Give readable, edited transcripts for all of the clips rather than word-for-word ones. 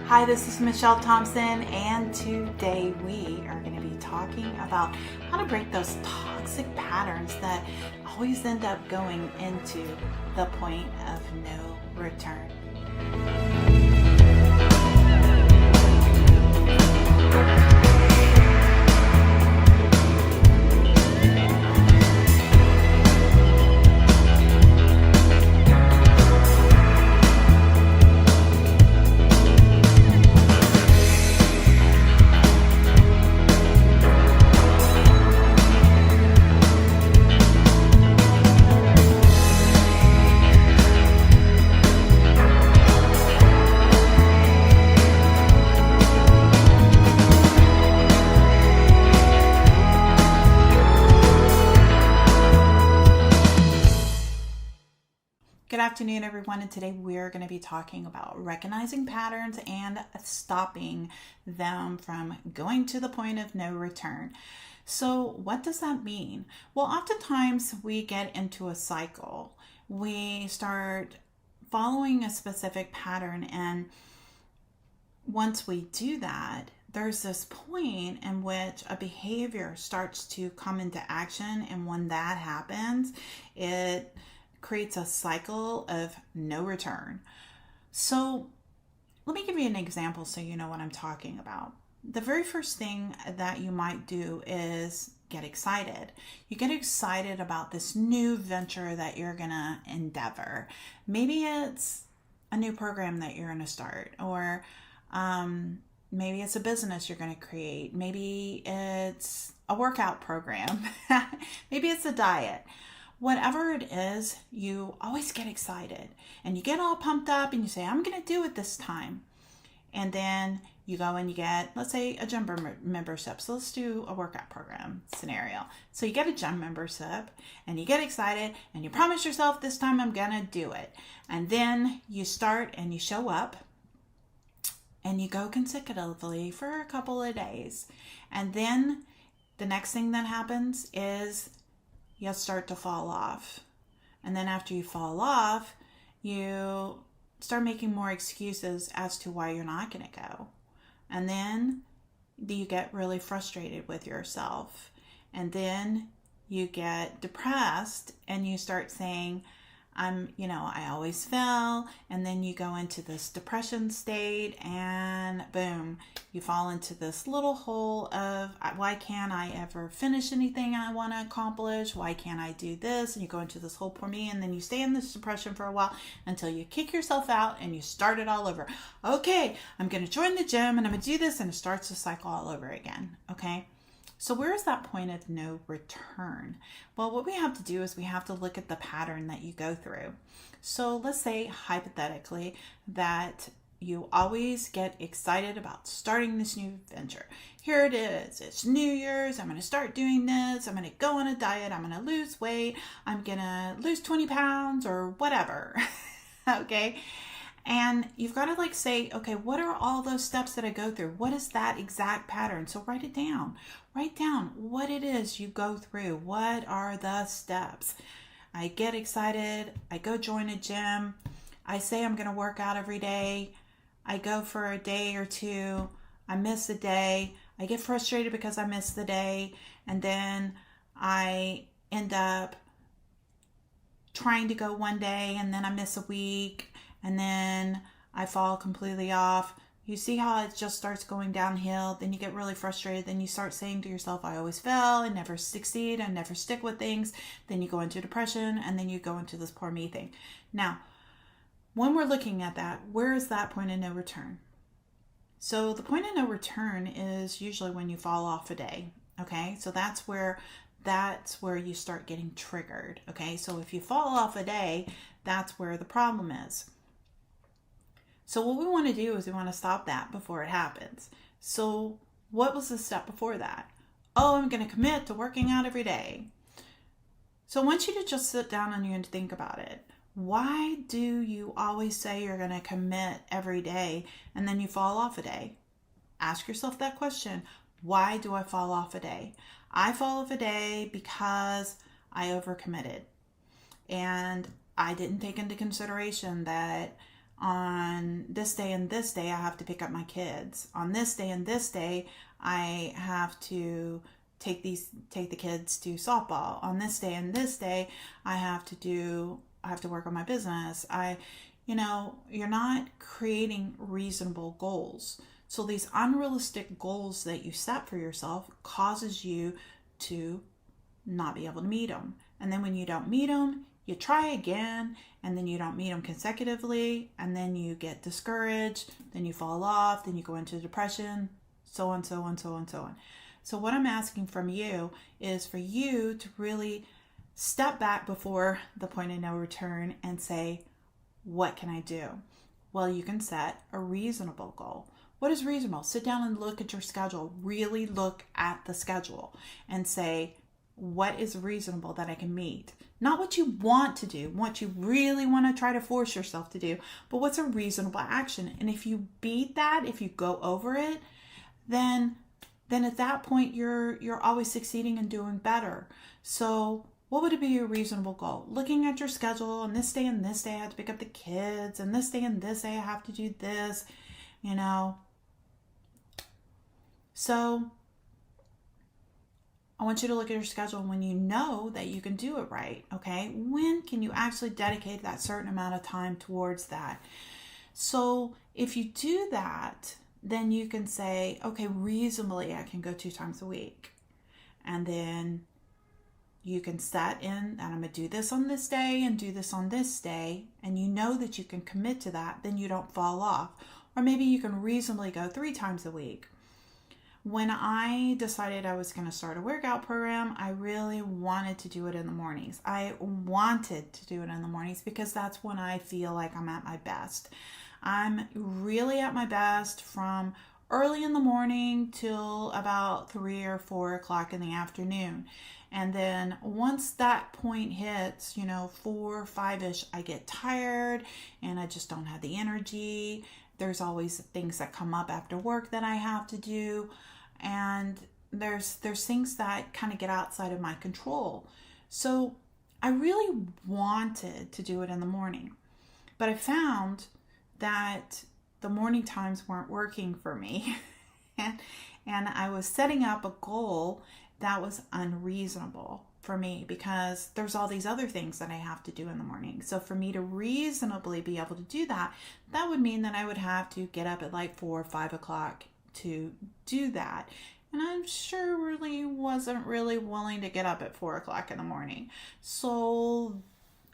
Hi, this is Michelle Thompson, and today we are going to be talking about how to break those toxic patterns that always end up going into the point of no return. Good afternoon, everyone, and today we're going to be talking about recognizing patterns and stopping them from going to the point of no return. So what does that mean? Well, oftentimes we get into a cycle. We start following a specific pattern, and once we do that, there's this point in which a behavior starts to come into action, and when that happens, it creates a cycle of no return. So let me give you an example so you know what I'm talking about. The very first thing that you might do is get excited. You get excited about this new venture that you're going to endeavor. Maybe it's a new program that you're going to start, or maybe it's a business you're going to create. Maybe it's a workout program. Maybe it's a diet. Whatever it is, you always get excited and you get all pumped up and you say, I'm going to do it this time. And then you go and you get, let's say, a gym membership. So let's do a workout program scenario. So you get a gym membership and you get excited and you promise yourself, this time I'm going to do it. And then you start and you show up and you go consecutively for a couple of days. And then the next thing that happens is you'll start to fall off. And then after you fall off, you start making more excuses as to why you're not going to go. And then you get really frustrated with yourself. And then you get depressed and you start saying, I always fail. And then you go into this depression state and boom, you fall into this little hole of why can't I ever finish anything I want to accomplish? Why can't I do this? And you go into this whole poor me, and then you stay in this depression for a while until you kick yourself out and you start it all over. Okay, I'm going to join the gym and I'm going to do this, and it starts the cycle all over again. Okay. So where is that point of no return? Well, what we have to do is we have to look at the pattern that you go through. So let's say hypothetically that you always get excited about starting this new venture. Here it is. It's New Year's. I'm going to start doing this. I'm going to go on a diet. I'm going to lose weight. I'm going to lose 20 pounds or whatever. Okay. And you've got to say, okay, what are all those steps that I go through? What is that exact pattern? So write it down. Write down what it is you go through. What are the steps? I get excited. I go join a gym. I say I'm going to work out every day. I go for a day or two. I miss a day. I get frustrated because I miss the day. And then I end up trying to go one day and then I miss a week. And then I fall completely off. You see how it just starts going downhill. Then you get really frustrated. Then you start saying to yourself, I always fail. I never succeed. I never stick with things. Then you go into depression, and then you go into this poor me thing. Now, when we're looking at that, where is that point of no return? So the point of no return is usually when you fall off a day. Okay, so that's where you start getting triggered. Okay, so if you fall off a day, that's where the problem is. So what we want to do is we want to stop that before it happens. So what was the step before that? Oh, I'm going to commit to working out every day. So I want you to just sit down and think about it. Why do you always say you're going to commit every day and then you fall off a day? Ask yourself that question. Why do I fall off a day? I fall off a day because I overcommitted. And I didn't take into consideration that on this day and this day, I have to pick up my kids. On this day and this day, I have to take the kids to softball. On this day and this day, I have to work on my business. You're not creating reasonable goals. So these unrealistic goals that you set for yourself causes you to not be able to meet them. And then when you don't meet them, you try again, and then you don't meet them consecutively, and then you get discouraged, then you fall off, then you go into depression, so on, so on, so on, so on. So what I'm asking from you is for you to really step back before the point of no return and say, what can I do? Well, you can set a reasonable goal. What is reasonable? Sit down and look at your schedule. Really look at the schedule and say, what is reasonable that I can meet? Not what you want to do, what you really want to try to force yourself to do, but what's a reasonable action. And if you beat that, if you go over it, then at that point you're always succeeding and doing better. So what would be a reasonable goal? Looking at your schedule, on this day and this day I have to pick up the kids, and this day and this day I have to do this, So I want you to look at your schedule when you know that you can do it right, okay? When can you actually dedicate that certain amount of time towards that? So if you do that, then you can say, okay, reasonably I can go 2 times a week. And then you can set in that I'm going to do this on this day and do this on this day, and you know that you can commit to that, then you don't fall off. Or maybe you can reasonably go 3 times a week. When I decided I was going to start a workout program, I really wanted to do it in the mornings. I wanted to do it in the mornings because that's when I feel like I'm at my best. I'm really at my best from early in the morning till about 3 or 4 o'clock in the afternoon. And then once that point hits, 4 or 5-ish, I get tired and I just don't have the energy. There's always things that come up after work that I have to do. And there's things that kind of get outside of my control. So I really wanted to do it in the morning, but I found that the morning times weren't working for me. and I was setting up a goal that was unreasonable for me because there's all these other things that I have to do in the morning. So for me to reasonably be able to do that, that would mean that I would have to get up at like 4 or 5 o'clock to do that. And I'm sure really wasn't really willing to get up at 4 o'clock in the morning. So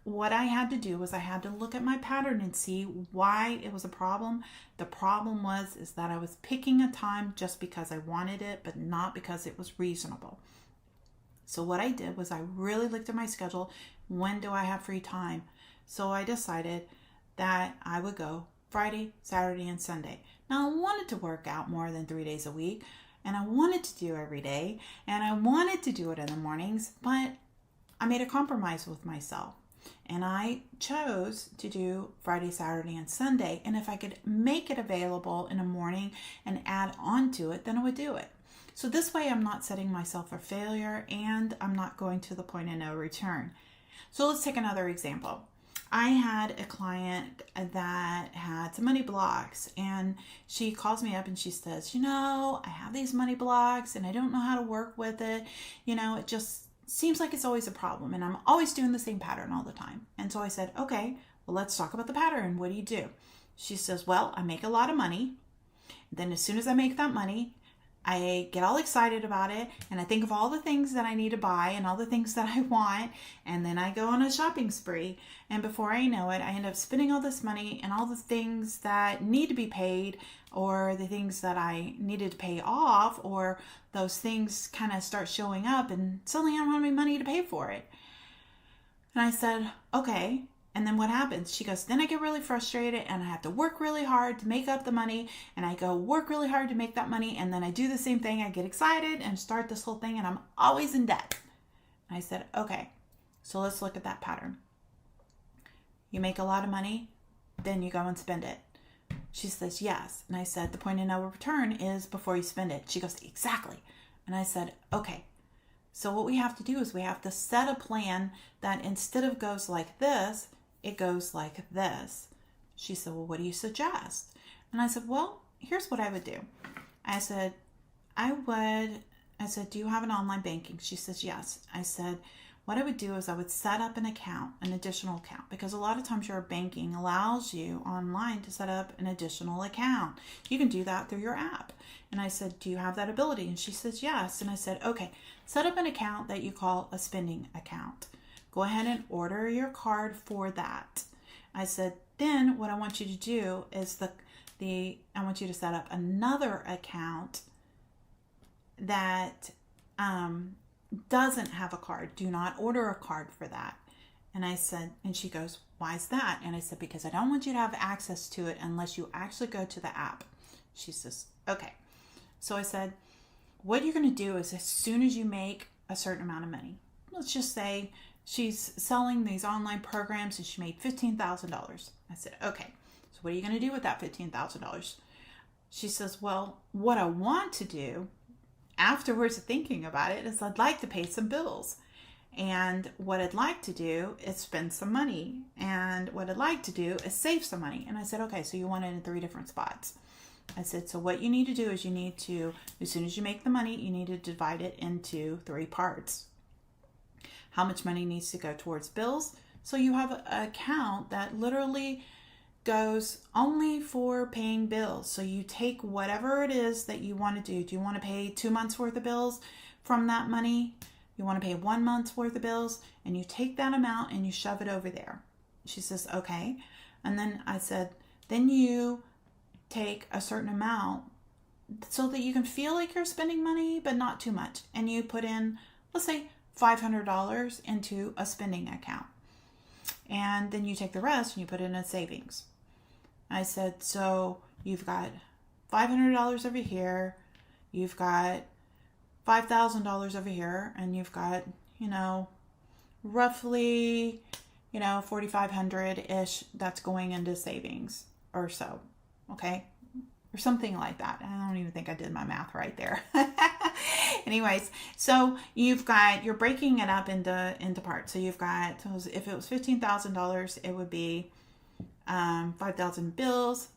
what I had to do was I had to look at my pattern and see why it was a problem. The problem is that I was picking a time just because I wanted it, but not because it was reasonable. So what I did was I really looked at my schedule. When do I have free time? So I decided that I would go Friday, Saturday, and Sunday. Now I wanted to work out more than 3 days a week, and I wanted to do every day, and I wanted to do it in the mornings, but I made a compromise with myself. And I chose to do Friday, Saturday, and Sunday. And if I could make it available in the morning and add on to it, then I would do it. So this way I'm not setting myself for failure and I'm not going to the point of no return. So let's take another example. I had a client that had some money blocks, and she calls me up and she says, I have these money blocks and I don't know how to work with it. It just seems like it's always a problem and I'm always doing the same pattern all the time. And so I said, okay, well, let's talk about the pattern. What do you do? She says, well, I make a lot of money. Then as soon as I make that money, I get all excited about it and I think of all the things that I need to buy and all the things that I want, and then I go on a shopping spree, and before I know it, I end up spending all this money and all the things that need to be paid, or the things that I needed to pay off, or those things kind of start showing up and suddenly I don't have any money to pay for it. And I said, okay. And then what happens? She goes, then I get really frustrated and I have to work really hard to make up the money, and I go work really hard to make that money, and then I do the same thing. I get excited and start this whole thing and I'm always in debt. And I said, okay, so let's look at that pattern. You make a lot of money, then you go and spend it. She says, yes. And I said, the point of no return is before you spend it. She goes, exactly. And I said, okay. So what we have to do is we have to set a plan that instead of goes like this, it goes like this. She said, well, what do you suggest? And I said, well, here's what I would do. I said, do you have an online banking? She says, yes. I said, what I would do is I would set up an account, an additional account, because a lot of times your banking allows you online to set up an additional account. You can do that through your app. And I said, do you have that ability? And she says, yes. And I said, okay, set up an account that you call a spending account. Go ahead and order your card for that. I said, then what I want you to do is I want you to set up another account that doesn't have a card. Do not order a card for that. And I said, and she goes, why is that? And I said, because I don't want you to have access to it unless you actually go to the app. She says, okay. So I said, what you're going to do is as soon as you make a certain amount of money, let's just say she's selling these online programs and she made $15,000. I said, okay, so what are you going to do with that $15,000? She says, well, what I want to do afterwards of thinking about it is I'd like to pay some bills. And what I'd like to do is spend some money. And what I'd like to do is save some money. And I said, okay, so you want it in 3 different spots. I said, so what you need to do is you need to, as soon as you make the money, you need to divide it into 3 parts. How much money needs to go towards bills? So you have an account that literally goes only for paying bills. So you take whatever it is that you want to do. Do you want to pay 2 months worth of bills from that money? You want to pay 1 month's worth of bills? And you take that amount and you shove it over there. She says, okay. And then I said, then you take a certain amount so that you can feel like you're spending money, but not too much. And you put in, let's say, $500 into a spending account. And then you take the rest and you put it in a savings. I said, so you've got $500 over here, you've got $5,000 over here, and you've got, roughly, $4,500-ish that's going into savings or so. Okay? Or something like that. I don't even think I did my math right there. Anyways, so you're breaking it up into parts. So you've got, if it was $15,000, it would be 5,000 bills,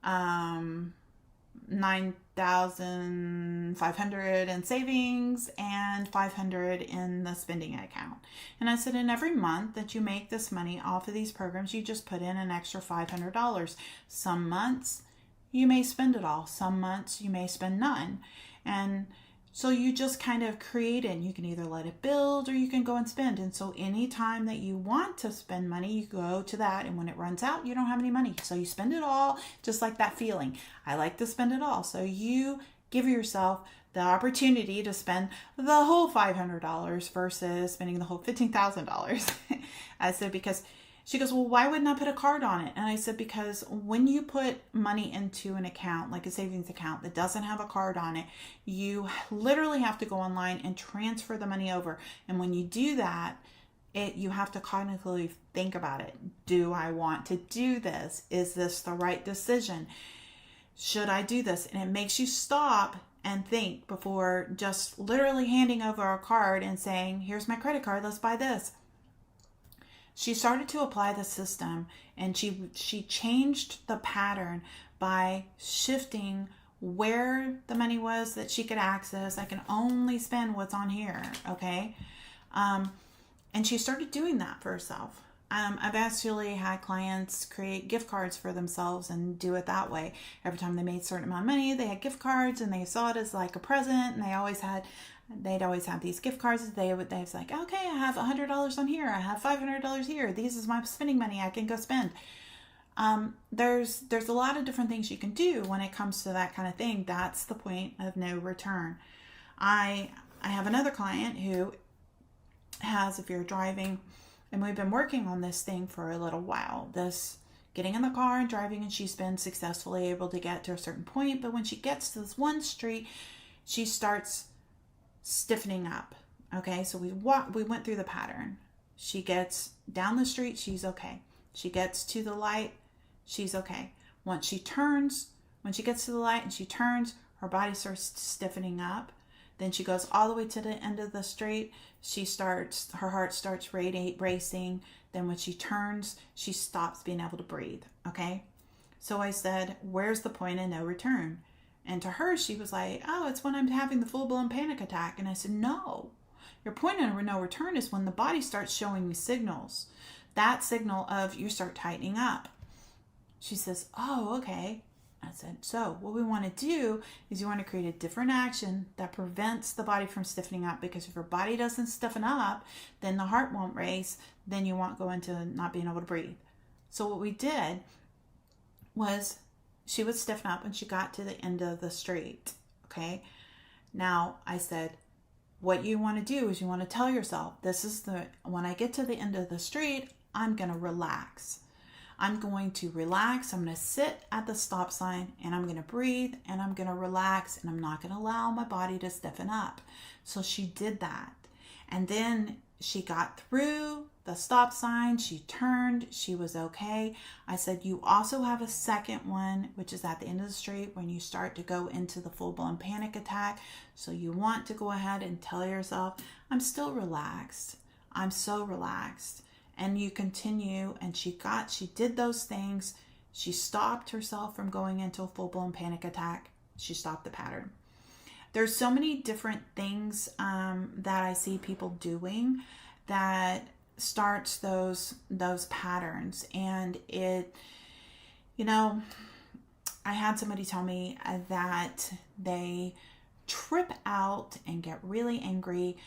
9,500 in savings, and 500 in the spending account. And I said, in every month that you make this money off of these programs, you just put in an extra $500. Some months you may spend it all. Some months you may spend none. And so you just kind of create it. You can either let it build or you can go and spend. And so anytime that you want to spend money, you go to that. And when it runs out, you don't have any money. So you spend it all, just like that feeling. I like to spend it all. So you give yourself the opportunity to spend the whole $500 versus spending the whole $15,000. I said, because she goes, well, why wouldn't I put a card on it? And I said, because when you put money into an account, like a savings account that doesn't have a card on it, you literally have to go online and transfer the money over. And when you do that, you have to cognitively think about it. Do I want to do this? Is this the right decision? Should I do this? And it makes you stop and think before just literally handing over a card and saying, here's my credit card, let's buy this. She started to apply the system, and she changed the pattern by shifting where the money was that she could access. I can only spend what's on here, okay? And she started doing that for herself. I've actually had clients create gift cards for themselves and do it that way. Every time they made a certain amount of money, they had gift cards, and they saw it as like a present, and they'd always have these gift cards. They was like, okay, I have $100 on here. I have $500 here. This is my spending money. I can go spend. There's a lot of different things you can do when it comes to that kind of thing. That's the point of no return. I have another client who has, if you're driving, and we've been working on this thing for a little while, this getting in the car and driving, and she's been successfully able to get to a certain point. But when she gets to this one street, she starts stiffening up. Okay, so we went through the pattern. She gets down the street, she's okay. She gets to the light, she's okay. When she gets to the light and she turns, her body starts stiffening up. Then she goes all the way to the end of the street. Her heart starts racing. then when she turns, she stops being able to breathe. Okay. So I said, where's the point of no return? And to her, she was like, oh, it's when I'm having the full-blown panic attack. And I said, no, your point of no return is when the body starts showing me signals. That signal of you start tightening up. She says, oh, okay. I said, so what we want to do is you want to create a different action that prevents the body from stiffening up, because if your body doesn't stiffen up, then the heart won't race, then you won't go into not being able to breathe. So what we did was she would stiffen up when she got to the end of the street. Okay. Now I said, what you want to do is you want to tell yourself, when I get to the end of the street, I'm going to relax. I'm going to relax. I'm going to sit at the stop sign and I'm going to breathe and I'm going to relax and I'm not going to allow my body to stiffen up. So she did that. And then she got through the stop sign. She turned. She was okay. I said, you also have a second one, which is at the end of the street when you start to go into the full-blown panic attack. So you want to go ahead and tell yourself, I'm still relaxed. I'm so relaxed. And you continue, and she did those things. She stopped herself from going into a full-blown panic attack. She stopped the pattern. There's so many different things that I see people doing that starts those patterns. And it, I had somebody tell me that they trip out and get really angry,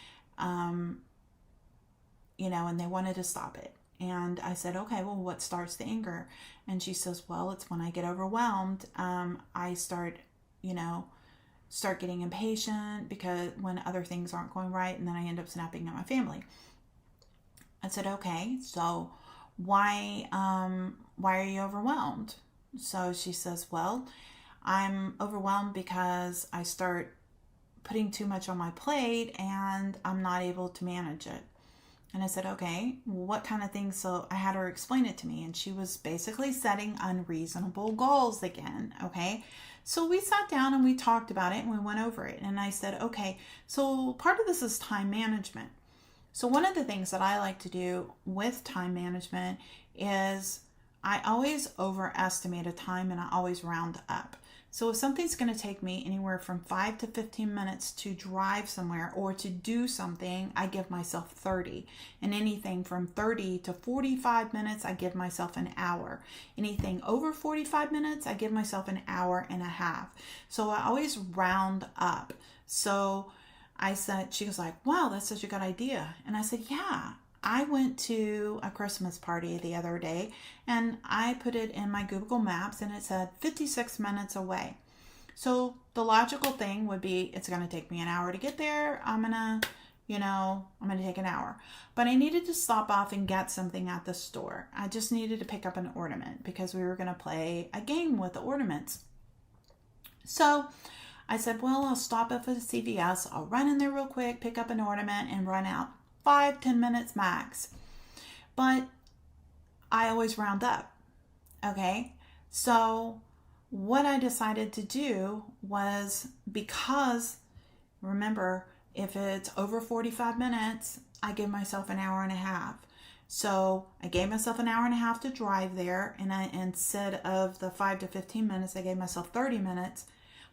and they wanted to stop it. And I said, okay, well, what starts the anger? And she says, well, it's when I get overwhelmed. I start getting impatient because when other things aren't going right, and then I end up snapping at my family. I said, okay, so why are you overwhelmed? So she says, well, I'm overwhelmed because I start putting too much on my plate and I'm not able to manage it. And I said, okay, what kind of things? So I had her explain it to me, and she was basically setting unreasonable goals again. Okay. So we sat down and we talked about it and we went over it. And I said, okay, so part of this is time management. So one of the things that I like to do with time management is I always overestimate a time and I always round up. So if something's going to take me anywhere from 5 to 15 minutes to drive somewhere or to do something, I give myself 30. And anything from 30 to 45 minutes, I give myself an hour. Anything over 45 minutes, I give myself an hour and a half. So I always round up. So I said, she was like, wow, that's such a good idea. And I said, yeah. I went to a Christmas party the other day and I put it in my Google Maps and it said 56 minutes away. So the logical thing would be, it's going to take me an hour to get there. I'm going to take an hour. But I needed to stop off and get something at the store. I just needed to pick up an ornament because we were going to play a game with the ornaments. So I said, well, I'll stop at the CVS. I'll run in there real quick, pick up an ornament and run out. 5-10 minutes max. But I always round up. Okay. So what I decided to do was, because remember, if it's over 45 minutes, I give myself an hour and a half. So I gave myself an hour and a half to drive there. And instead of the 5 to 15 minutes, I gave myself 30 minutes.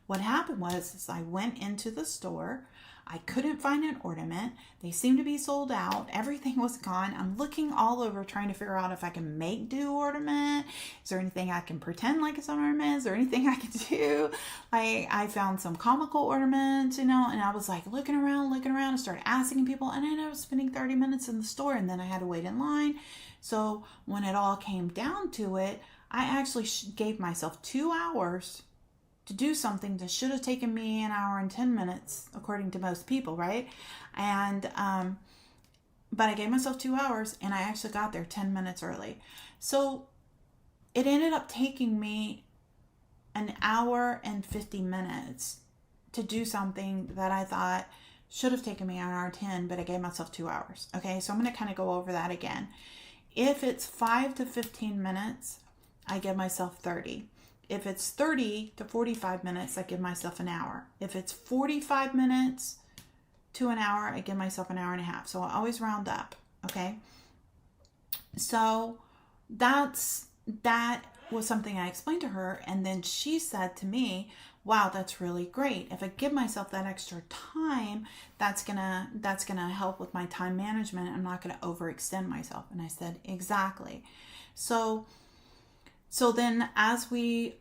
What happened was I went into the store. I couldn't find an ornament. They seemed to be sold out. Everything was gone. I'm looking all over trying to figure out if I can make do ornament. Is there anything I can pretend like it's an ornament? Is there anything I can do? I found some comical ornaments, and I was like looking around and started asking people, and I ended up spending 30 minutes in the store, and then I had to wait in line. So when it all came down to it, I actually gave myself 2 hours to do something that should have taken me an hour and 10 minutes, according to most people, right? And, but I gave myself 2 hours and I actually got there 10 minutes early. So it ended up taking me an hour and 50 minutes to do something that I thought should have taken me an hour and 10, but I gave myself 2 hours. Okay. So I'm going to kind of go over that again. If it's 5 to 15 minutes, I give myself 30. If it's 30 to 45 minutes, I give myself an hour. If it's 45 minutes to an hour, I give myself an hour and a half. So I always round up. Okay. So that was something I explained to her, and then she said to me, wow, that's really great. If I give myself that extra time, that's gonna help with my time management. I'm not gonna overextend myself. And I said, exactly. So then as we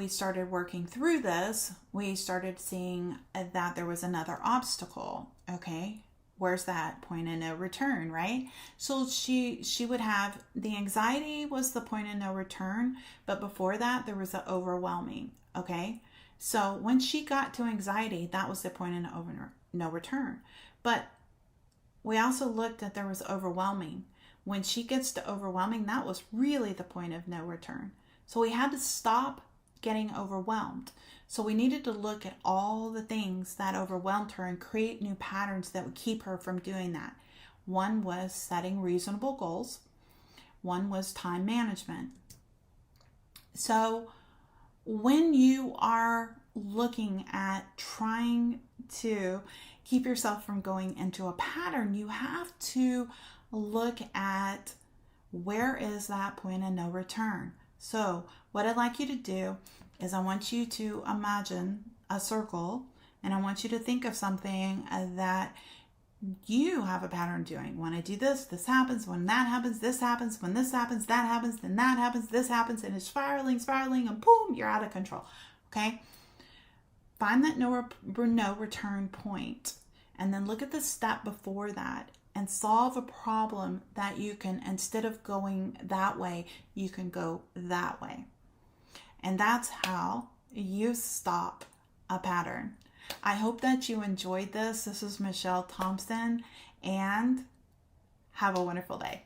started working through this, we started seeing that there was another obstacle. Okay, where's that point of no return, right? So she would have, the anxiety was the point of no return, but before that there was the overwhelming. Okay, so when she got to anxiety, that was the point of no return. But we also looked at there was overwhelming. When she gets to overwhelming, that was really the point of no return. So we had to stop getting overwhelmed. So we needed to look at all the things that overwhelmed her and create new patterns that would keep her from doing that. One was setting reasonable goals. One was time management. So when you are looking at trying to keep yourself from going into a pattern, you have to look at where is that point of no return. So what I'd like you to do is I want you to imagine a circle, and I want you to think of something that you have a pattern doing. When I do this, this happens. When that happens, this happens. When this happens, that happens. Then that happens, this happens. And it's spiraling, and boom, you're out of control. Okay? Find that no return point, and then look at the step before that and solve a problem that you can, instead of going that way, you can go that way. And that's how you stop a pattern. I hope that you enjoyed this. This is Michelle Thompson, and have a wonderful day.